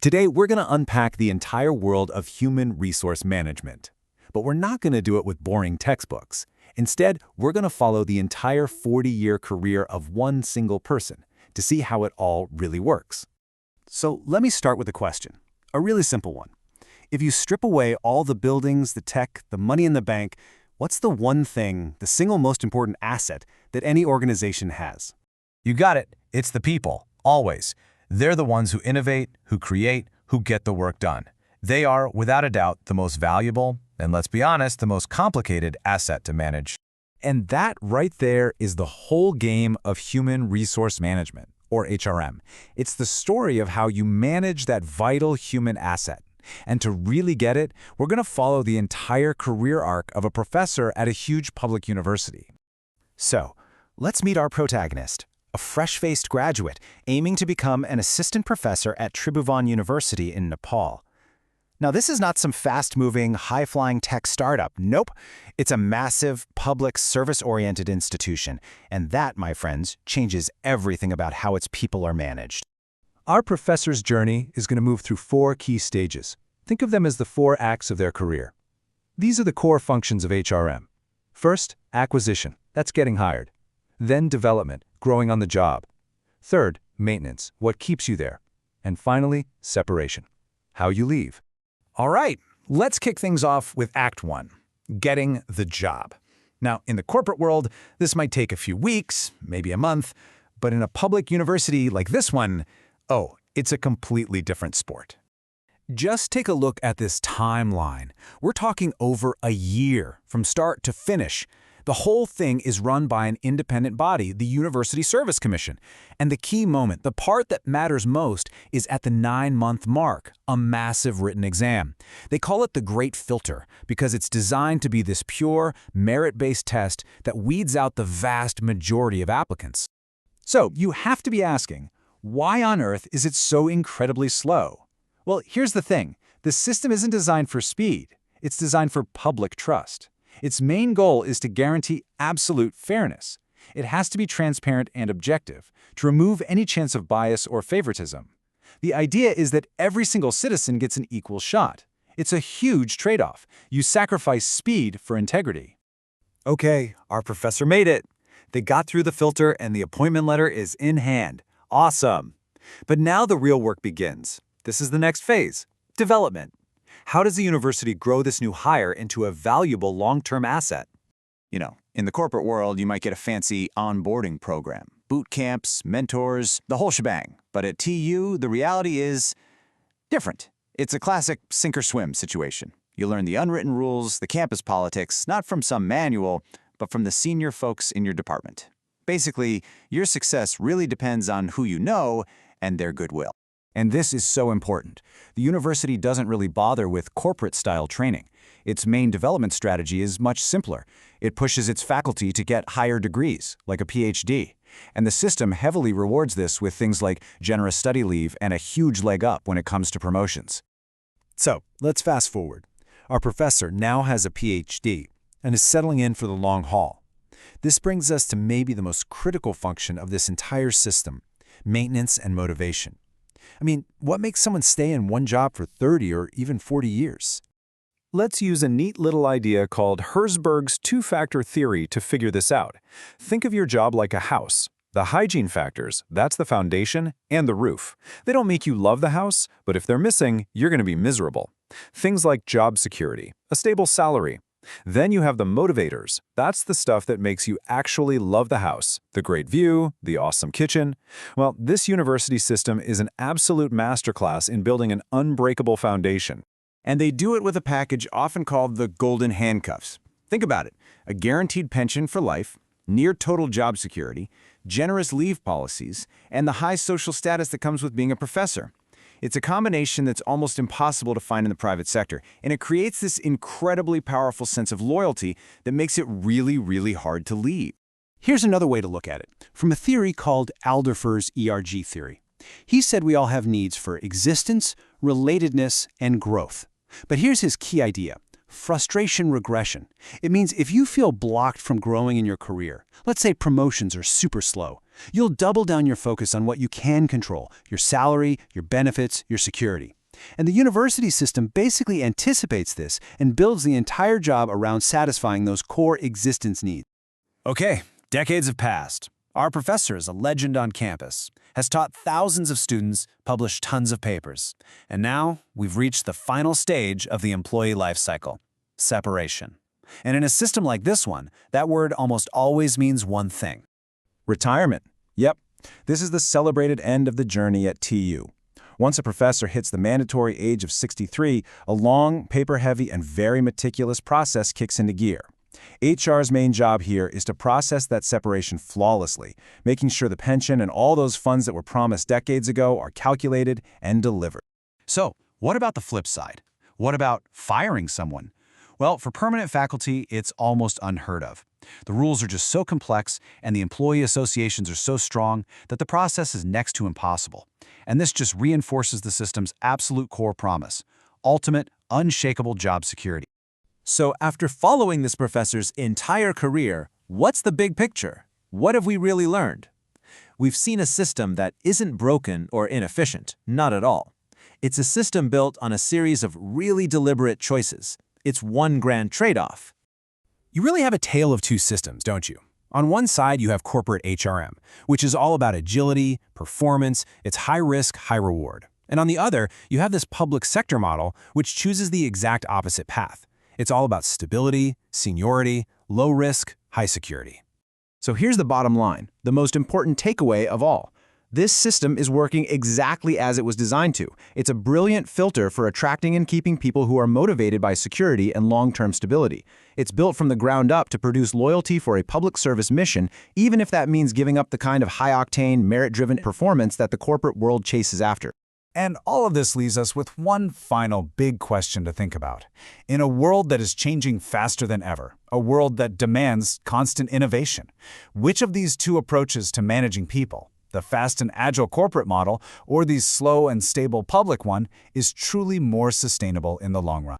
Today, we're going to unpack the entire world of human resource management. But we're not going to do it with boring textbooks. Instead, we're going to follow the entire 40-year career of one single person to see how it all really works. So let me start with a question, a really simple one. If you strip away all the buildings, the tech, the money in the bank, what's the one thing, the single most important asset that any organization has? You got it. It's the people, always. They're the ones who innovate, who create, who get the work done. They are, without a doubt, the most valuable, and let's be honest, the most complicated asset to manage. And that right there is the whole game of human resource management, or HRM. It's the story of how you manage that vital human asset. And to really get it, we're going to follow the entire career arc of a professor at a huge public university. So, let's meet our protagonist, a fresh-faced graduate aiming to become an assistant professor at Tribhuvan University in Nepal. Now, this is not some fast-moving, high-flying tech startup. Nope. It's a massive, public, service-oriented institution. And that, my friends, changes everything about how its people are managed. Our professor's journey is going to move through 4 key stages. Think of them as the 4 acts of their career. These are the core functions of HRM. First, acquisition. That's getting hired. Then development, growing on the job. Third, maintenance, what keeps you there. And finally, separation, how you leave. All right, let's kick things off with Act 1, getting the job. Now, in the corporate world, this might take a few weeks, maybe a month, but in a public university like this one, oh, it's a completely different sport. Just take a look at this timeline. We're talking over a year, from start to finish. The whole thing is run by an independent body, the University Service Commission. And the key moment, the part that matters most, is at the 9-month mark, a massive written exam. They call it the Great Filter because it's designed to be this pure, merit-based test that weeds out the vast majority of applicants. So you have to be asking, why on earth is it so incredibly slow? Well, here's the thing. The system isn't designed for speed. It's designed for public trust. Its main goal is to guarantee absolute fairness. It has to be transparent and objective, to remove any chance of bias or favoritism. The idea is that every single citizen gets an equal shot. It's a huge trade-off. You sacrifice speed for integrity. Okay, our professor made it. They got through the filter and the appointment letter is in hand. Awesome. But now the real work begins. This is the next phase, development. How does the university grow this new hire into a valuable long-term asset? You know, in the corporate world, you might get a fancy onboarding program, boot camps, mentors, the whole shebang. But at TU, the reality is different. It's a classic sink-or-swim situation. You learn the unwritten rules, the campus politics, not from some manual, but from the senior folks in your department. Basically, your success really depends on who you know and their goodwill. And this is so important. The university doesn't really bother with corporate-style training. Its main development strategy is much simpler. It pushes its faculty to get higher degrees, like a PhD. And the system heavily rewards this with things like generous study leave and a huge leg up when it comes to promotions. So, let's fast forward. Our professor now has a PhD and is settling in for the long haul. This brings us to maybe the most critical function of this entire system, maintenance and motivation. I mean, what makes someone stay in one job for 30 or even 40 years? Let's use a neat little idea called Herzberg's two-factor theory to figure this out. Think of your job like a house. The hygiene factors, that's the foundation and the roof. They don't make you love the house, but if they're missing, you're going to be miserable. Things like job security, a stable salary. Then you have the motivators. That's the stuff that makes you actually love the house. The great view, the awesome kitchen. Well, this university system is an absolute masterclass in building an unbreakable foundation. And they do it with a package often called the golden handcuffs. Think about it. A guaranteed pension for life, near total job security, generous leave policies, and the high social status that comes with being a professor. It's a combination that's almost impossible to find in the private sector, and it creates this incredibly powerful sense of loyalty that makes it really, really hard to leave. Here's another way to look at it, from a theory called Alderfer's ERG theory. He said we all have needs for existence, relatedness, and growth. But here's his key idea, frustration regression. It means if you feel blocked from growing in your career, let's say promotions are super slow, You'll double down your focus on what you can control, your salary, your benefits, your security. And the university system basically anticipates this and builds the entire job around satisfying those core existence needs. Okay, decades have passed. Our professor is a legend on campus, has taught thousands of students, published tons of papers. And now we've reached the final stage of the employee life cycle: separation. And in a system like this one, that word almost always means one thing: Retirement. Yep, this is the celebrated end of the journey at TU. Once a professor hits the mandatory age of 63, a long, paper-heavy, and very meticulous process kicks into gear. HR's main job here is to process that separation flawlessly, making sure the pension and all those funds that were promised decades ago are calculated and delivered. So, what about the flip side? What about firing someone? Well, for permanent faculty, it's almost unheard of. The rules are just so complex and the employee associations are so strong that the process is next to impossible. And this just reinforces the system's absolute core promise: ultimate, unshakable job security. So after following this professor's entire career, what's the big picture? What have we really learned? We've seen a system that isn't broken or inefficient, not at all. It's a system built on a series of really deliberate choices. It's one grand trade-off. You really have a tale of two systems, don't you? On one side, you have corporate HRM, which is all about agility, performance, it's high risk, high reward. And on the other, you have this public sector model, which chooses the exact opposite path. It's all about stability, seniority, low risk, high security. So here's the bottom line, the most important takeaway of all. This system is working exactly as it was designed to. It's a brilliant filter for attracting and keeping people who are motivated by security and long-term stability. It's built from the ground up to produce loyalty for a public service mission, even if that means giving up the kind of high-octane, merit-driven performance that the corporate world chases after. And all of this leaves us with one final big question to think about. In a world that is changing faster than ever, a world that demands constant innovation, which of these two approaches to managing people, the fast and agile corporate model or the slow and stable public one, is truly more sustainable in the long run?